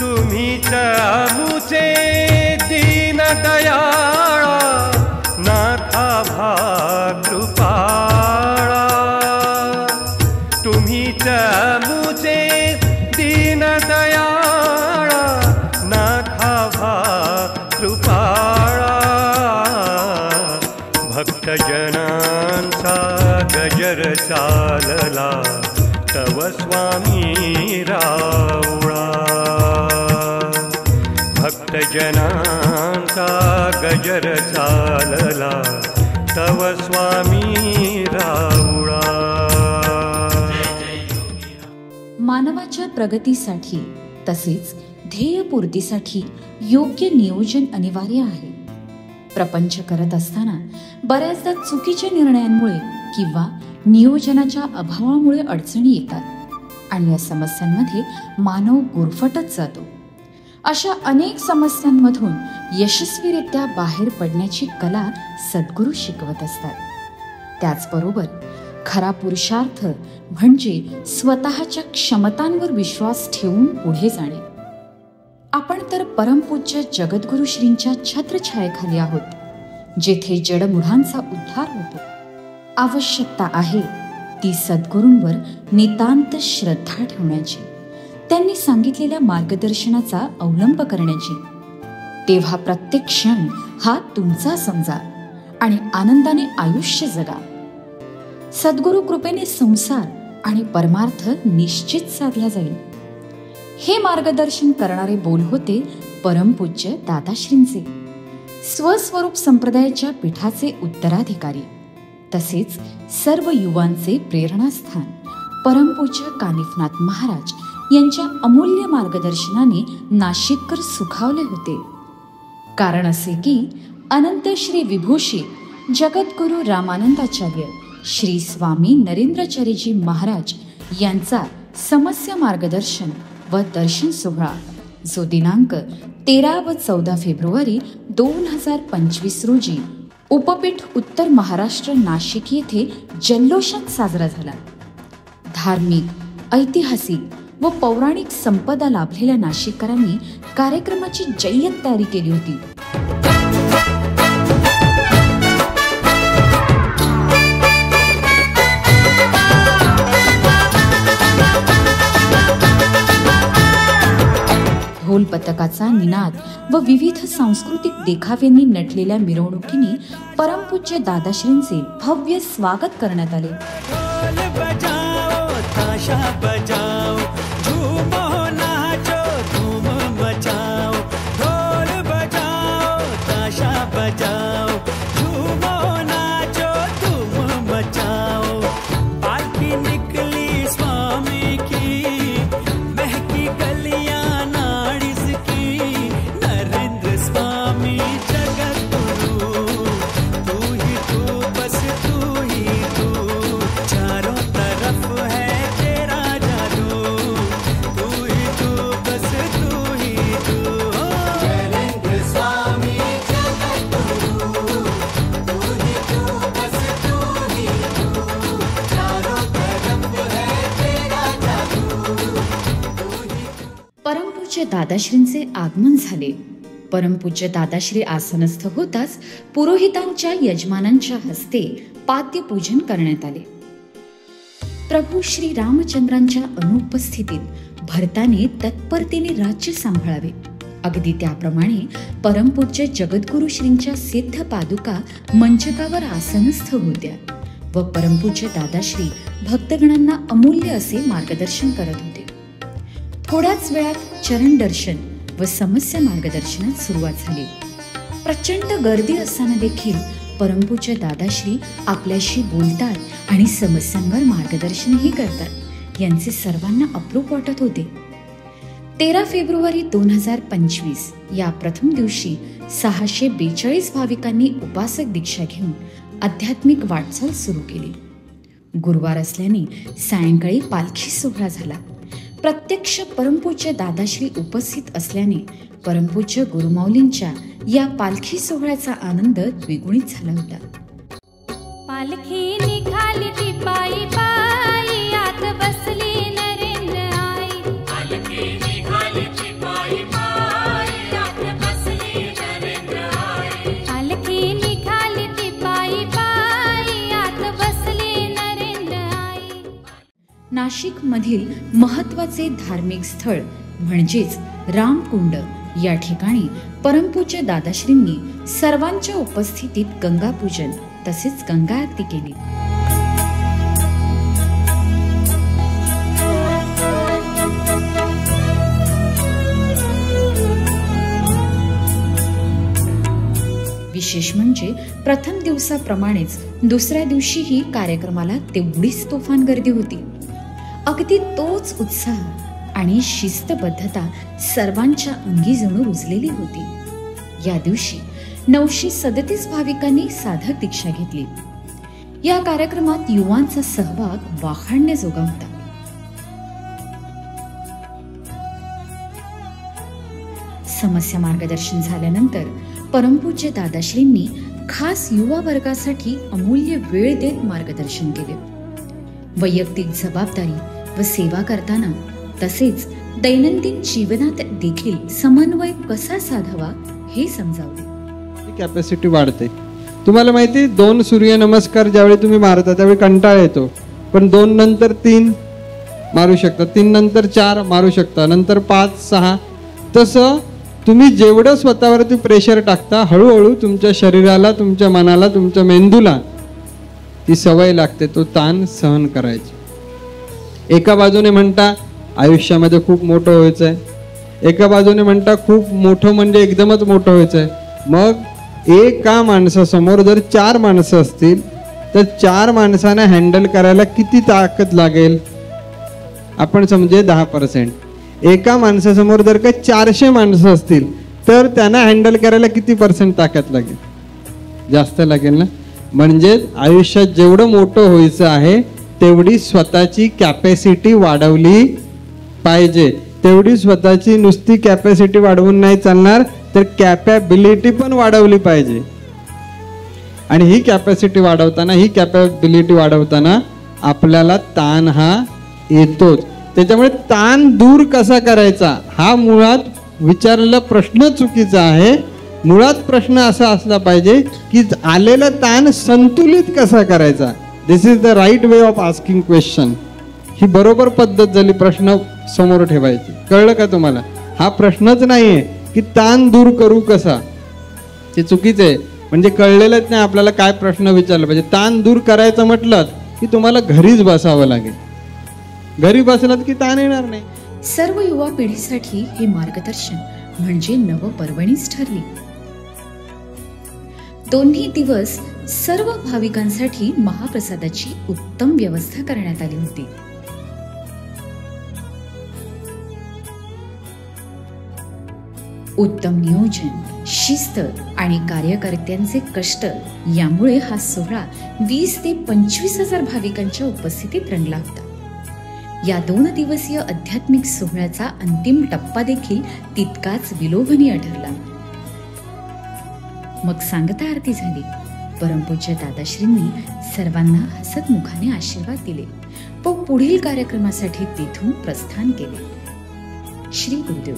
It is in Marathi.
तुम्हीच आमुचे दीन दयाळा नाथा भाकृपाळा तुम्हीच आमुचे दीन दयाळा नाथा भाकृपाळा भक्तजनांचा गजर चालला तव स्वामी रावळा भक्तजनांचा गजर चालला तव स्वामी रावळा। मानवाच्या प्रगतीसाठी तसेच ध्येयपूर्तीसाठी योग्य नियोजन अनिवार्य आहे। प्रपंच करत असताना बऱ्याचदा चुकीच्या निर्णयांमुळे किंवा नियोजनाच्या अभावामुळे अडचणी येतात आणि या समस्यांमध्ये मानव गुरफटत जातो। अशा अनेक समस्यांमधून यशस्वीरित्या बाहेर पडण्याची कला सद्गुरू शिकवत असतात। त्याचबरोबर खरा पुरुषार्थ म्हणजे स्वतःच्या क्षमतांवर विश्वास ठेवून पुढे जाणे। आपण तर परमपूज्य जगद्गुरु श्रींच्या छत्रछायेखाली आहोत, जेथे जडमुढांचा उद्धार होतो। आवश्यकता आहे ती सद्गुरूंवर नितांत श्रद्धा ठेवण्याची, त्यांनी सांगितलेल्या मार्गदर्शनाचा अवलंब करण्याची। तेव्हा प्रत्येक क्षण हा तुमचा समजा आणि आनंदाने आयुष्य जगा। सद्गुरु कृपेने संसार आणि परमार्थ निश्चित साधला जाईल। हे मार्गदर्शन करणारे बोल होते परमपूज्य दादाश्रींचे, स्वस्वरूप संप्रदायाच्या पीठाचे उत्तराधिकारी तसेच सर्व युवांचे प्रेरणास्थान परमपूज्य कानिफनाथ महाराज यांच्या अमूल्य मार्गदर्शनाने नाशिककर सुखावले होते। कारण असे की अनंत श्री विभूषित जगद्गुरु रामानंदाचार्य श्री स्वामी नरेंद्राचार्यजी महाराज यांचा समस्य मार्गदर्शन व दर्शन सोहळा जो दिनांक 13 व 14 फेब्रुवारी 2025 रोजी उपपीठ उत्तर महाराष्ट्र नाशिक येथे जल्लोषात साजरा झाला। धार्मिक, ऐतिहासिक व पौराणिक संपदा लाभलेल्या नाशिककरांनी कार्यक्रमाची जय्यत तयारी केली होती। ढोल पथकाचा निनाद व विविध सांस्कृतिक देखाव्यांनी नटलेल्या मिरवणुकीने परमपूज्य दादाश्रींचे भव्य स्वागत करण्यात आले। परमपूज्य दादाश्रींचे आगमन झाले। परमपूज्य दादाश्री आसनस्थ होताच पुरोहितांच्या यजमानांच्या हस्ते पाद्यपूजन करण्यात आले। प्रभू श्री रामचंद्रांच्या अनुपस्थितीत भरताने तत्परतेने राज्य सांभाळावे, अगदी त्याप्रमाणे परमपूज्य जगद्गुरु श्रींच्या सिद्ध पादुका मंचकावर आसनस्थ होत्या व परमपूज्य दादाश्री भक्तगणांना अमूल्य असे मार्गदर्शन करत होते। थोड्याच वेळात चरण दर्शन व समस्या मार्गदर्शनात सुरुवात झाली। प्रचंड गर्दी असताना देखील परमपूज्य दादाश्री आपल्याशी बोलतात आणि समस्यांवर मार्गदर्शनही करतात, यांचे सर्वांना अप्रूप वाटत होते। 13 फेब्रुवारी 2025 या प्रथम दिवशी 642 भाविकांनी उपासक दीक्षा घेऊन आध्यात्मिक वाटचाल सुरू केली। गुरुवार असल्याने सायंकाळी पालखी सोहळा झाला। प्रत्यक्ष परमपूज्य दादाश्री उपस्थित असल्याने परमपूज्य गुरुमाऊलींच्या या पालखी सोहळ्याचा आनंद द्विगुणित झाला होता। पालखी निघाली ती पायी पायी, आत बसली नरेंद्र आई। पालखी निघाली ती पायी नाशिकमधील महत्त्वाचे धार्मिक स्थळ म्हणजेच रामकुंड या ठिकाणी परमपूज्य दादाश्रींनी सर्वांच्या उपस्थितीत गंगापूजन तसेच गंगा आरती केली. विशेष म्हणजे प्रथम दिवसाप्रमाणेच दुसऱ्या दिवशीही कार्यक्रमाला तेवढीच तुफान गर्दी होती. अगदी तोच उत्साह आणि शिस्तबद्धता सर्वांच्या अंगी जणू रुजलेली होती. या दिवशी 937 भाविकांनी साधक दीक्षा घेतली. या कार्यक्रमात युवांचा सहभाग वाखाणण्याजोगा होता. समस्या मार्गदर्शन झाल्यानंतर परमपूज्य दादाश्रींनी खास युवा वर्गासाठी अमूल्य वेळ देत मार्गदर्शन केले. वैयक्तिक जबाबदारी व सेवा करताना तसेच दैनंदिन जीवनात देखील समन्वय कसा साधावा हे समजावले. कॅपॅसिटी वाढते. तुम्हाला माहिती 2 सूर्यनमस्कार ज्यावेळी तुम्ही मारता त्यावेळी कंटाळा येतो, पण 2 नंतर 3 मारू शकता, 3 नंतर 4 मारू शकता, नंतर 5, 6. तसं तुम्ही जेवढं स्वतःवरती प्रेशर टाकता हळूहळू तुमच्या शरीराला, तुमच्या मनाला, तुमच्या मेंदूला ती सवय लागते तो ताण सहन करायची. एका बाजूने म्हणता आयुष्यामध्ये खूप मोठं व्हायचं आहे, एका बाजूने म्हणता खूप मोठं म्हणजे एकदमच मोठं व्हायचं आहे. मग एका माणसासमोर जर 4 माणसं असतील तर 4 माणसांना हँडल करायला किती ताकद लागेल? आपण समजे 10%. एका माणसासमोर जर का 400 माणसं असतील तर त्यांना हँडल करायला किती % ताकद लागेल? जास्त लागेल ना. म्हणजे आयुष्यात जेवढं मोठं व्हायचं आहे तेवढी स्वतःची कॅपॅसिटी वाढवली पाहिजे. तेवढी स्वतःची नुसती कॅपॅसिटी वाढवून नाही चालणार, तर कॅपॅबिलिटी पण वाढवली पाहिजे. आणि ही कॅपॅसिटी वाढवताना, ही कॅपॅबिलिटी वाढवताना आपल्याला ताण हा येतोच. त्याच्यामुळे ताण दूर कसा करायचा हा मुळात विचारलेला प्रश्न चुकीचा आहे. मुळात प्रश्न असा असला पाहिजे की आलेला ताण संतुलित कसा करायचा. This is the right way of asking question. ही बरोबर पद्धत झाली प्रश्न समोर ठेवायची. कळलं का तुम्हाला? हा प्रश्नच नाहीये की ताण दूर करू कसा, ते चुकीचं आहे. म्हणजे कळलेलंच नाही आपल्याला काय प्रश्न विचारला पाहिजे. ताण दूर करायचं म्हटलं की तुम्हाला घरीच बसावं लागेल. घरी बसलात की ताण येणार नाही. सर्व युवा पिढीसाठी हे मार्गदर्शन म्हणजे नवपर्वणीच ठरली. दोन्ही दिवस सर्व भाविकांसाठी महाप्रसादाची उत्तम व्यवस्था करण्यात आली होती. उत्तम नियोजन, शिस्त आणि कार्यकर्त्यांचे कष्ट यामुळे हा सोहळा 20 ते 25,000 भाविकांच्या उपस्थितीत रंगला होता. या 2 दिवसीय आध्यात्मिक सोहळ्याचा अंतिम टप्पा देखील तितकाच विलोभनीय ठरला. मग सांगता आरती झाली. परमपूज्य दादाश्रींनी सर्वांना हसतमुखाने आशीर्वाद दिले व पुढील कार्यक्रमासाठी तेथून प्रस्थान केले. श्री गुरुदेव.